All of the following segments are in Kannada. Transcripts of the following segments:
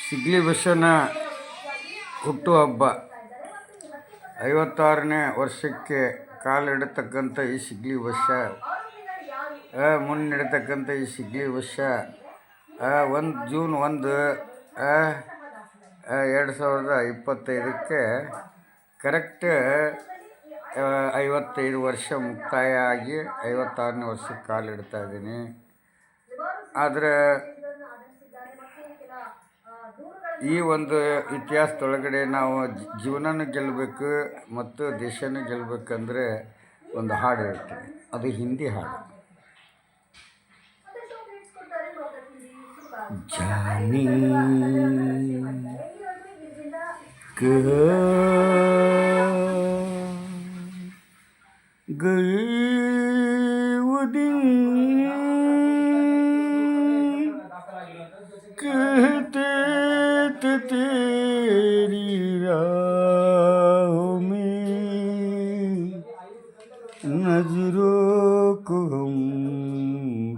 ಸಿಗ್ಲಿ ಬಸವನ ಹುಟ್ಟುಹಬ್ಬ 56ನೇ ವರ್ಷಕ್ಕೆ ಕಾಲಿಡತಕ್ಕಂಥ ಈ ಸಿಗ್ಲಿ ಬಸ ಮುನ್ನಡೆತಕ್ಕಂಥ ಈ ಸಿಗ್ಲಿ ಬಸ 1 ಜೂನ್ 2025ಕ್ಕೆ ಕರೆಕ್ಟ್ 55 ವರ್ಷ ಮುಕ್ತಾಯ ಆಗಿ 56ನೇ ವರ್ಷಕ್ಕೆ ಕಾಲಿಡ್ತಾ ಇದ್ದೀನಿ. ಆದರೆ ಈ ಒಂದು ಇತಿಹಾಸದೊಳಗಡೆ ನಾವು ಜೀವನನೂ ಗೆಲ್ಲಬೇಕು ಮತ್ತು ದೇಶನೂ ಗೆಲ್ಲಬೇಕಂದ್ರೆ ಒಂದು ಹಾಡು ಹೇಳ್ತೀನಿ. ಅದು ಹಿಂದಿ ಹಾಡು. ಜಾನಿ ಗಯೇ वो दिन कहते थे तेरी राहों में नजरों को हम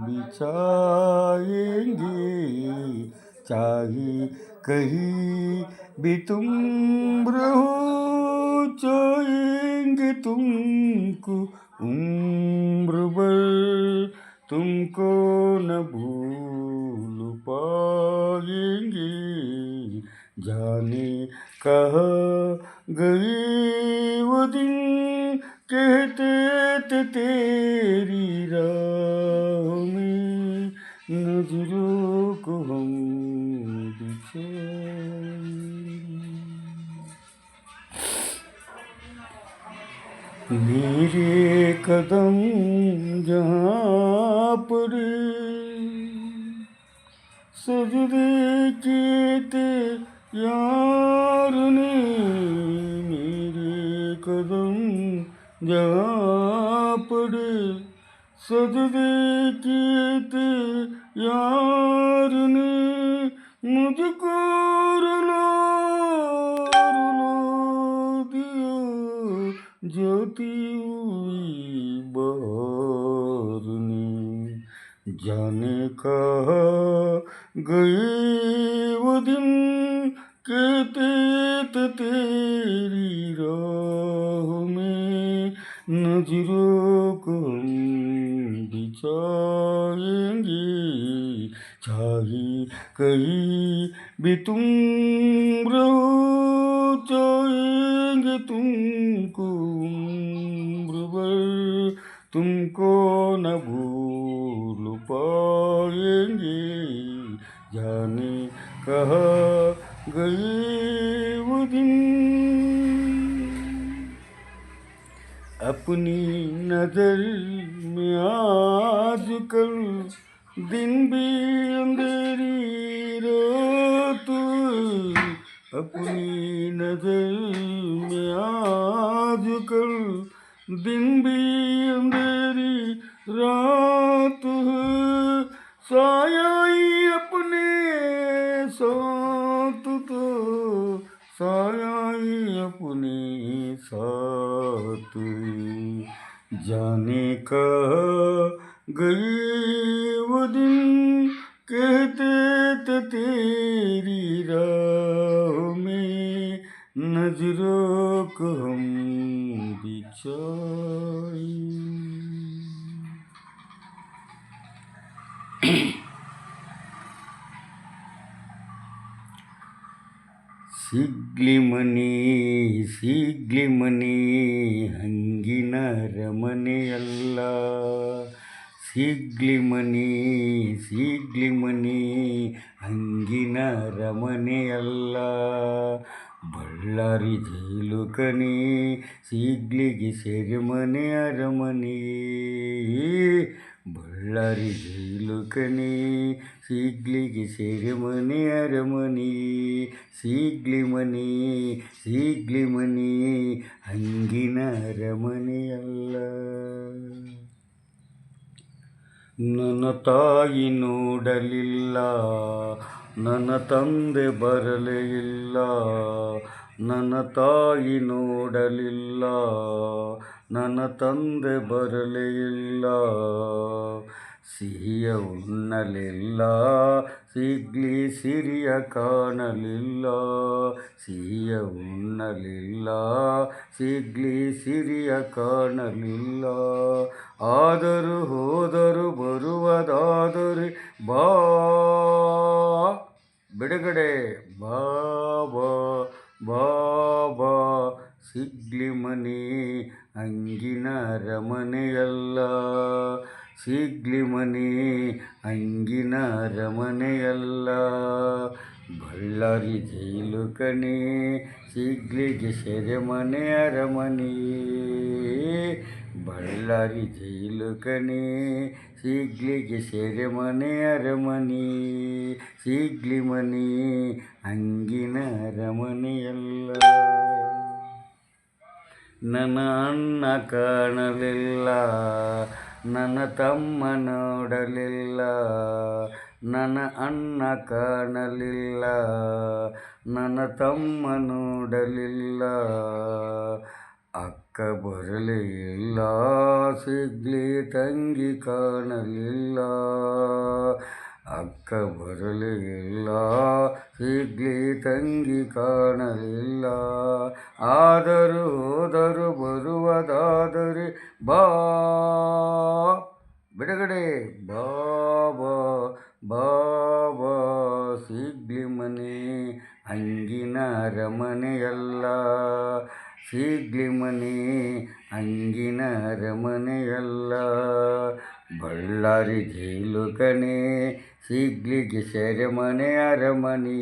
बिछाएंगे, चाहे कहीं भी तुम रहो, चाहेंगे तुमको उम्र भर, तुमको न भूल पाएंगे. जाने कहाँ गए वो दिन कहते थे तेरी राहों में नजरों को हम बिछाएंगे. मेरे कदम जहाँ पर सजदे किए थे यार ने, मेरे कदम जहाँ पर सजदे किए थे यार ने, मुझको रुला दिया ज्योति हुई बहार ने. जाने कहाँ गए वो दिन कहते थे तेरी राहों में नजरों को हम बिछाएंगे, चाहे कहीं भी तुम रहो, चाहेंगे तुमको उम्र भर, तुमको न भूल पाएंगे. जाने कहाँ गए वो दिन. अपनी नजर में आजकल दिन भी अंधेरी रात, अपनी नजर में आजकल दिन भी अंधेरी रात है, साया ही अपने साथ तो साया ही अपने साथ. जाने कहाँ गए वो दिन कहते थे तेरी राहों में नजरों को हम बिछाएं. ಸಿಗ್ಲಿ ಮನಿ ಹಂಗಿನ ರಮನೆಯಲ್ಲ, ಸಿಗ್ಲಿ ಮನಿ ಹಂಗಿನ ರಮನೆಯಲ್ಲ, ಬಳ್ಳಾರಿ ಜೈಲು ಕಣೆ ಸಿಗ್ಲಿಗೆ ಸೆರೆಮನೆ ಅರಮನೆ, ಬಳ್ಳಾರಿ ಜೈಲು ಕಣೆ ಸಿಗ್ಲಿಗೆ ಸೆರೆಮನೆ ಅರಮನೆ. ಸಿಗ್ಲಿ ಮನಿ ಹಂಗಿನ ಅರಮನೆಯಲ್ಲ. ನನ್ನ ತಾಯಿ ನೋಡಲಿಲ್ಲ ನನ್ನ ತಂದೆ ಬರಲೇ ಇಲ್ಲ, ನನ್ನ ತಾಯಿ ನೋಡಲಿಲ್ಲ, ನನ್ನ ತಂದೆ ಬರಲೇ ಇಲ್ಲ. ಸಿಹಿಯ ಉಣ್ಣಲಿಲ್ಲ, ಸಿಗ್ಲಿ ಸಿರಿಯ ಕಾಣಲಿಲ್ಲ. ಸಿಹಿಯ ಉಣ್ಣಲಿಲ್ಲ, ಸಿಗ್ಲಿ ಸಿರಿಯ ಕಾಣಲಿಲ್ಲ. ಆದರೂ ಹೋದರು ಬರುವುದಾದರೆ ಬಾ ಬಿಡುಗಡೆ, ಬಾಬಾ ಬಾಬಾ. ಸಿಗ್ಲಿ ಮನೆ ಅಂಗಿನ ಅರಮನೆಯಲ್ಲ, ಸಿಗ್ಲಿ ಮನೆ ಅಂಗಿನ ಅರಮನೆಯಲ್ಲ. ಬಳ್ಳಾರಿ ಜೈಲು ಕಣೆ, ಸಿಗ್ಲಿಗೆ ಸೆರೆಮನೆ ಅರಮನೆ. ಬಳ್ಳಾರಿ ಜೈಲು ಕಣೆ, ಸಿಗ್ಲಿಗೆ ಸೆರೆಮನೆ ಅರಮನೆ. ಸಿಗ್ಲಿ ಮನೆ ಅಂಗಿನ ಅರಮನೆಯಲ್ಲ. ನನ್ನ ಅಣ್ಣ ಕಾಣಲಿಲ್ಲ, ನನ್ನ ತಮ್ಮ ನೋಡಲಿಲ್ಲ. ನನ್ನ ಅಣ್ಣ ಕಾಣಲಿಲ್ಲ, ನನ್ನ ತಮ್ಮ ನೋಡಲಿಲ್ಲ. ಅಕ್ಕ ಬರಲೇ ಇಲ್ಲ, ಸಿಗ್ಲಿ ತಂಗಿ ಕಾಣಲಿಲ್ಲ. ಅಕ್ಕ ಬರಲೇ ಇಲ್ಲ, ಸಿಗ್ಲಿ ತಂಗಿ ಕಾಣಲಿಲ್ಲ. ಆದರೂ ಹೋದರು ಬರುವುದಾದರೆ ಬಾ ಬಿಡುಗಡೆ, ಬಾಬಾ ಬಾಬಾ. ಸಿಗ್ಲಿ ಮನೆ ಅಂಗಿನ ಅರಮನೆಯಲ್ಲ, ಸಿಗ್ಲಿ ಮನೆ ಅಂಗಿನ ಅರಮನೆಯಲ್ಲ. ಬಳ್ಳಾರಿ ಜೈಲು ಕಣೆ, ಸಿಗ್ಲಿಗೆ ಸೆರೆಮನೆ ಅರಮನೆ.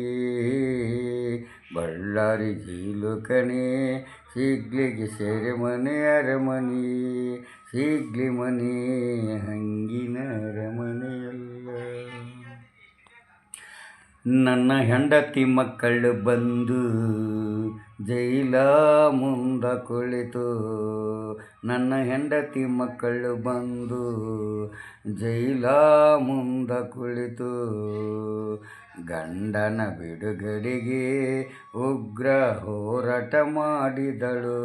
ಬಳ್ಳಾರಿ ಜೈಲು ಕಣೆ, ಸಿಗ್ಲಿಗೆ ಸೆರೆಮನೆ ಅರಮನೆ. ಸಿಗ್ಲಿ ಮನೆ ಅಂಗಿನ ಅರಮನೆಯಲ್ಲ. ನನ್ನ ಹೆಂಡತಿ ಮಕ್ಕಳು ಬಂದು ಜೈಲ ಮುಂದ ಕುಳಿತು. ನನ್ನ ಹೆಂಡತಿ ಮಕ್ಕಳು ಬಂದು ಜೈಲ ಮುಂದ ಕುಳಿತು. ಗಂಡನ ಬಿಡುಗಡೆಗೆ ಉಗ್ರ ಹೋರಾಟ ಮಾಡಿದಳು.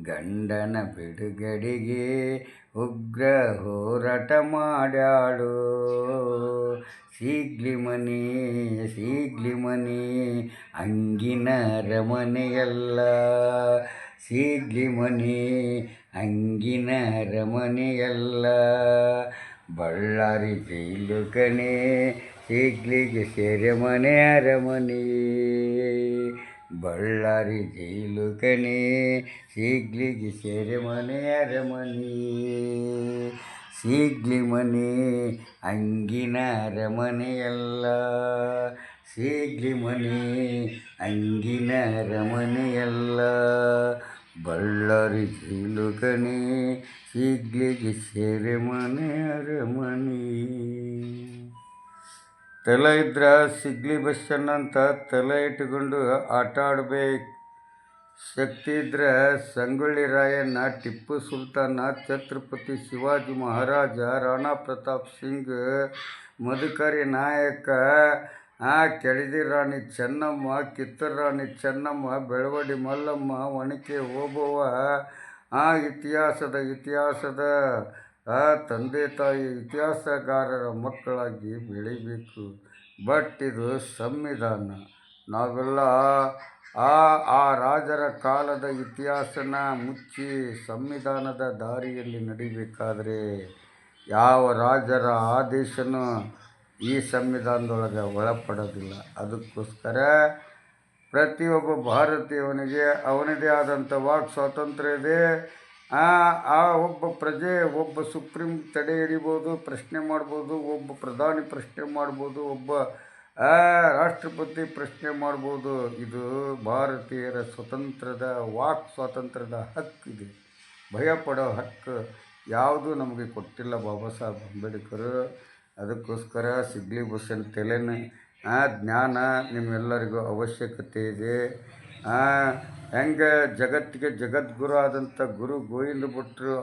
ಗಂಡನ ಬಿಡುಗಡೆಗೆ ಉಗ್ರ ಹೋರಾಟ ಮಾಡ್ಯಾಳು. ಸಿಗ್ಲಿ ಮನೆ, ಸಿಗ್ಲಿ ಮನೆ ಅಂಗಿನ ಅರಮನೆಯಲ್ಲ, ಸಿಗ್ಲಿ ಮನೆ ಅಂಗಿನ ಅರಮನೆಯಲ್ಲ. ಬಳ್ಳಾರಿ ಜೈಲು ಕಣೆ, ಸಿಗ್ಲಿಗೆ ಸೆರೆಮನೆ ಅರಮನೆ. ಬಳ್ಳಾರಿ ಜೈಲು ಕಣೆ, ಸಿಗ್ಲಿಗೆ ಸೆರೆಮನೆ ಅರಮನೆ. ಸಿಗ್ಲಿ ಮನೆ ಅಂಗಿನ ಅರಮನೆಯಲ್ಲ, ಸಿಗ್ಲಿ ಮನೆ ಅಂಗಿನ ಅರಮನೆಯಲ್ಲ. ಬಳ್ಳಾರಿ ಜೈಲು ಕಣೆ, ಸಿಗ್ಲಿಗೆ ಸೆರೆಮನೆ ಅರಮನೆ. ತಲೆ ಇದ್ರೆ ಸಿಗ್ಲಿ ಬಸ್ಸನ್ನಂತ ತಲೆ ಇಟ್ಟುಕೊಂಡು ಆಟ ಆಡ್ಬೇಕು. ಶಕ್ತಿ ಇದ್ರೆ ಸಂಗೊಳ್ಳಿ ರಾಯಣ್ಣ, ಟಿಪ್ಪು ಸುಲ್ತಾನ, ಛತ್ರಪತಿ ಶಿವಾಜಿ ಮಹಾರಾಜ, ರಾಣಾ ಪ್ರತಾಪ್ ಸಿಂಗ್, ಮಧುಕರಿ ನಾಯಕ, ಕೆಳದಿ ರಾಣಿ ಚೆನ್ನಮ್ಮ, ಕಿತ್ತೂರು ರಾಣಿ ಚೆನ್ನಮ್ಮ, ಬೆಳವಡಿ ಮಲ್ಲಮ್ಮ, ಒನಕೆ ಓಬವ್ವ, ಇತಿಹಾಸದ ತಂದೆ ತಾಯಿ ಇತಿಹಾಸಗಾರರ ಮಕ್ಕಳಾಗಿ ಬೆಳಿಬೇಕು. ಬಟ್ ಇದು ಸಂವಿಧಾನ. ನಾವೆಲ್ಲ ಆ ರಾಜರ ಕಾಲದ ಇತಿಹಾಸನ ಮುಚ್ಚಿ ಸಂವಿಧಾನದ ದಾರಿಯಲ್ಲಿ ನಡಿಬೇಕಾದ್ರೆ ಯಾವ ರಾಜರ ಆದೇಶನೂ ಈ ಸಂವಿಧಾನದೊಳಗೆ ಒಳಪಡೋದಿಲ್ಲ. ಅದಕ್ಕೋಸ್ಕರ ಪ್ರತಿಯೊಬ್ಬ ಭಾರತೀಯವನಿಗೆ ಅವನದೇ ಆದಂಥ ವಾಕ್ ಸ್ವಾತಂತ್ರ್ಯ ಇದೆ. ಒಬ್ಬ ಪ್ರಜೆ ಒಬ್ಬ ಸುಪ್ರೀಂ ತಡೆ ಹಿಡಿಬೋದು, ಪ್ರಶ್ನೆ ಮಾಡ್ಬೋದು, ಒಬ್ಬ ಪ್ರಧಾನಿ ಪ್ರಶ್ನೆ ಮಾಡ್ಬೋದು, ಒಬ್ಬ ರಾಷ್ಟ್ರಪತಿ ಪ್ರಶ್ನೆ ಮಾಡ್ಬೋದು. ಇದು ಭಾರತೀಯರ ಸ್ವತಂತ್ರದ ವಾಕ್ ಸ್ವಾತಂತ್ರ್ಯದ ಹಕ್ಕಿದೆ. ಭಯಪಡೋ ಹಕ್ಕು ಯಾವುದೂ ನಮಗೆ ಕೊಟ್ಟಿಲ್ಲ ಬಾಬಾ ಸಾಹೇಬ್ ಅಂಬೇಡ್ಕರ್. ಅದಕ್ಕೋಸ್ಕರ ಸಿಗ್ಲಿ ಬಸ್ಸನ್ ತಲೆನ ಜ್ಞಾನ ನಿಮ್ಮೆಲ್ಲರಿಗೂ ಅವಶ್ಯಕತೆ ಇದೆ. ಹೆಂಗೆ ಜಗತ್ತಿಗೆ ಜಗದ್ಗುರು ಆದಂಥ ಗುರು ಗೋವಿಂದ ಭಟ್ರು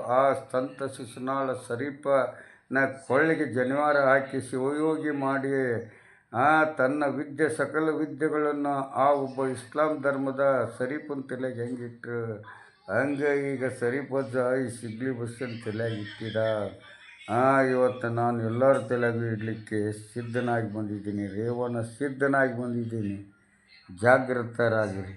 ಸಂತ ಶಿಶುನಾಳ ಶರೀಫನ ಕೊಳ್ಳಿಗೆ ಜನಿವಾರ ಹಾಕಿ ಶಿವಯೋಗಿ ಮಾಡಿ ತನ್ನ ವಿದ್ಯೆ ಸಕಲ ವಿದ್ಯೆಗಳನ್ನು ಆ ಒಬ್ಬ ಇಸ್ಲಾಂ ಧರ್ಮದ ಶರೀಫನ ತಲೆಗೆ ಹೆಂಗಿಟ್ರು ಹಂಗೆ ಈಗ ಶರೀಫಜ್ಜ ಈ ಸಿಗ್ಲಿ ಬಸ್ಸನ್ನು ತಲೆಯಾಗಿ ಇಟ್ಟಿದ. ಇವತ್ತು ನಾನು ಎಲ್ಲರ ತಲೆಗೂ ಇಡಲಿಕ್ಕೆ ಸಿದ್ಧನಾಗಿ ಬಂದಿದ್ದೀನಿ, ರೇವಣ ಸಿದ್ಧನಾಗಿ ಬಂದಿದ್ದೀನಿ. ಜಾಗೃತರಾಗಿರಿ.